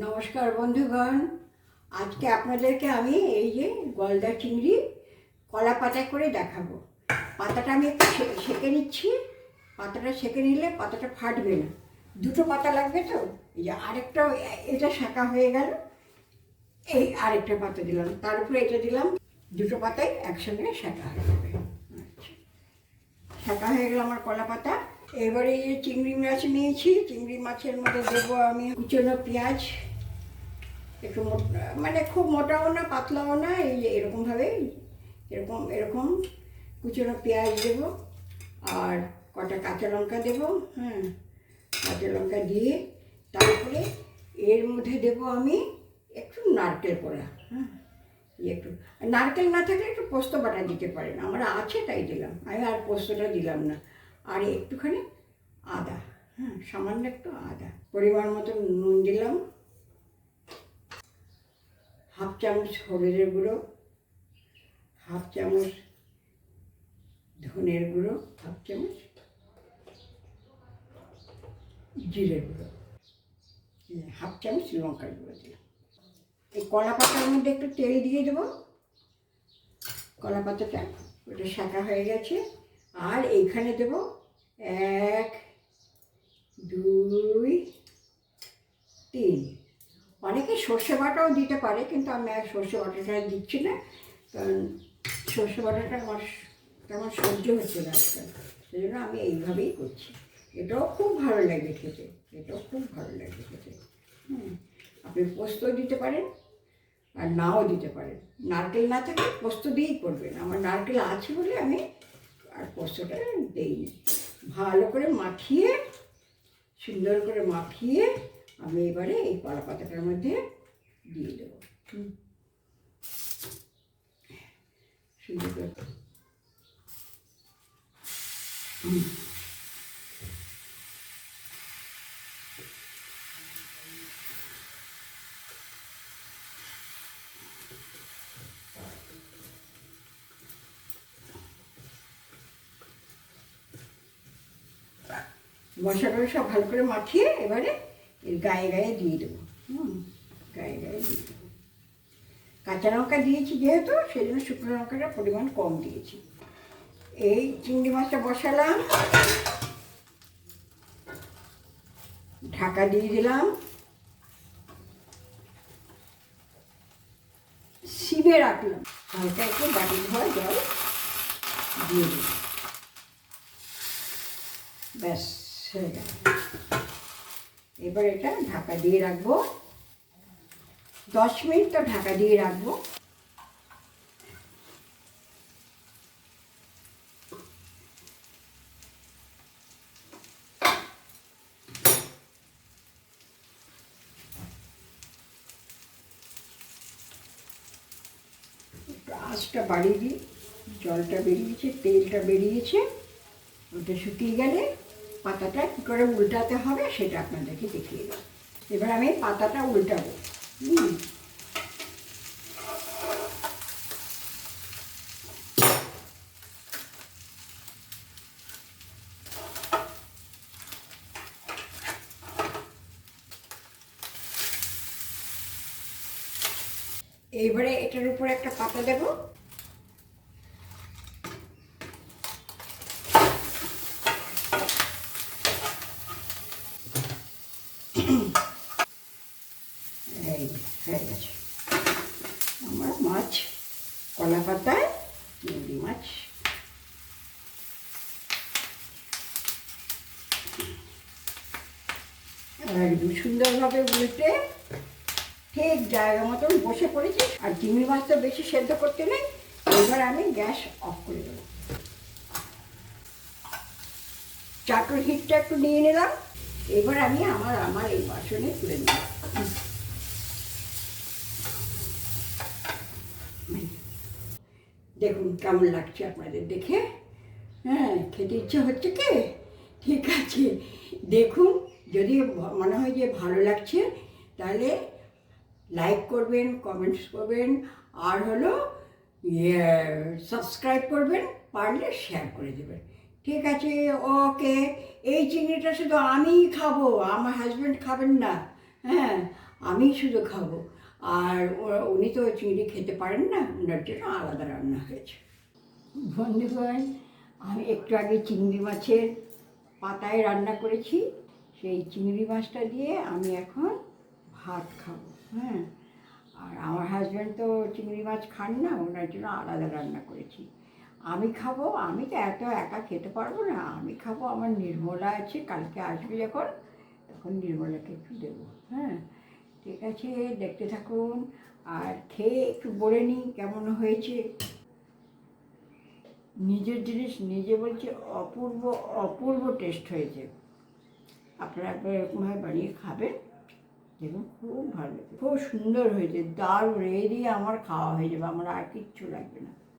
নমস্কার বন্ধুগণ, আজকে আপনাদেরকে আমি এই যে গলদা চিংড়ি কলা পাতায় করে দেখাবো। পাতাটা আমি একটু সেঁকে নিচ্ছি। পাতাটা সেঁকে নিলে পাতাটা ফাটবে না। দুটো পাতা লাগবে তো, এই যে আরেকটা, এটা শাঁকা হয়ে গেল। এই আরেকটা পাতা দিলাম, তার উপরে এটা দিলাম। দুটো পাতাই একসঙ্গে শাঁকা হয়ে যাবে। শাঁকা হয়ে গেল আমার কলা পাতা। এবারে এই যে চিংড়ি মাছ নিয়েছি, চিংড়ি মাছের মধ্যে দেবো আমি কুচনো পেঁয়াজ, একটু মানে খুব মোটাও না পাতলাও না, এই যে এরকমভাবে এরকম এরকম কুচনো পেঁয়াজ দেবো, আর কটা কাঁচা লঙ্কা দেবো। কাঁচা লঙ্কা দিয়ে তারপরে এর মধ্যে দেবো আমি একটু নারকেল কোড়া। একটু নারকেল না থাকলে একটু পোস্ত বাটা দিতে পারেন, আমার আছে তাই দিলাম, আমি আর পোস্তটা দিলাম না। আর একটুখানি আদা, সামান্য একটু আদা, পরিমাণ মতো নুন দিলাম, হাফ চামচ হলুদের গুঁড়ো, হাফ চামচ ধনের গুঁড়ো, হাফ চামচ জিরের গুঁড়ো, হাফ চামচ লঙ্কার গুঁড়ো দিলাম। এই কলা পাতার মধ্যে একটু তেল দিয়ে দেবো। কলা পাতাটা ওটা শাঁকা হয়ে গেছে। আর এইখানে দেবো 1 2 3, অনেকে সর্ষে বাটাও দিতে পারে, কিন্তু আমি আর সর্ষে বাটাটা দিচ্ছি না, কারণ সর্ষে বাটাটা আমার তেমন সহ্য হচ্ছে না আজকাল, সেই জন্য আমি এইভাবেই করছি। এটাও খুব ভালো লাগে খেতে, এটাও খুব ভালো লাগে খেতে। আপনি পোস্ত দিতে পারেন আর নাও দিতে পারেন। নারকেল না থাকলে পোস্ত দিয়েই করবেন। আমার নারকেল আছে বলে আমি আর পোস্তটা দিইনি। ভালো করে মাখিয়ে, সুন্দর করে মাখিয়ে আমি এবারে এই কলা পাতাটার মধ্যে দিয়ে দেবো। সুন্দর করে মশলাগুলো সব ভালো করে মাখিয়ে এবারে এর গায়ে গায়ে দিয়ে দেবো। গায়ে গায়ে দিয়ে দেবো। কাঁচা লঙ্কা দিয়েছি যেহেতু, সেই জন্য শুকনো লঙ্কাটার পরিমাণ কম দিয়েছি। এই চিংড়ি মাছটা বসালাম, ঢাকা দিয়ে দিলাম, সিমে রাখলাম, হালকা একটু বাটি ধোয়া জল দিয়ে দিলাম। ব্যাস হয়ে গেল। এবার এটা ঢাকা দিয়ে রাখবো, 10 মিনিট তো ঢাকা দিয়ে রাখবো। আঁচটা বাড়িয়ে দিই, জলটা বেরিয়েছে, তেলটা বেরিয়েছে, ওটা শুকিয়ে গেলে পাতাটা কী করে উল্টাতে হবে সেটা আপনাদেরকে দেখিয়ে দেবো। এবার আমি পাতাটা উল্টাবো। এইবারে এটার উপরে একটা পাতা দেবো। এই হয়ে গেছে আমার মাছ, কলা পাতায় চিংড়ি মাছ। একদম সুন্দরভাবে উল্টে ঠিক জায়গা মতন বসে পড়েছি। আর চিংড়ি মাছ তো বেশি সেদ্ধ করতে নেই। এবার আমি গ্যাস অফ করে দেবো। চাটুর হিটটা একটু নিয়ে নিলাম। এবার আমি আমার এই বাসনে তুলে নিলাম। দেখুন কেমন লাগছে আপনাদের দেখে। খেতে ইচ্ছে হচ্ছে কি? ঠিক আছে, দেখুন, যদি মনে হয় যে ভালো লাগছে তাহলে লাইক করবেন, কমেন্টস করবেন, আর হলো সাবস্ক্রাইব করবেন, পারলে শেয়ার করে দেবেন। ঠিক আছে, ওকে। এই চিংড়িটা শুধু আমিই খাবো, আমার হাজব্যান্ড খাবেন না। আমি শুধু খাবো। আর উনি তো চিংড়ি খেতে পারেন না, ওনার জন্য আলাদা রান্না হয়েছে। বন্ধুগণ, আমি একটু আগে চিংড়ি মাছের পাতায় রান্না করেছি, সেই চিংড়ি মাছটা দিয়ে আমি এখন ভাত খাবো। হ্যাঁ, আর আমার হাজব্যান্ড তো চিংড়ি মাছ খান না, ওনার জন্য আলাদা রান্না করেছি। আমি খাবো, আমি তো এত একা খেতে পারবো না, আমি খাবো। আমার নির্মলা আছে, কালকে আসবে যখন, তখন নির্মলাকে একটু দেবো। হ্যাঁ, ঠিক আছে, দেখতে থাকুন আর খেয়ে একটু বলে নিই কেমন হয়েছে। নিজের জিনিস নিজে বলছে অপূর্ব অপূর্ব টেস্ট হয়েছে। আপনারা একবার এরকমভাবে বানিয়ে খাবেন, দেখুন খুব ভালো, খুব সুন্দর হয়েছে, দারুণ। এই দিয়ে আমার খাওয়া হয়ে যাবে, আমার আর কিচ্ছু লাগবে না।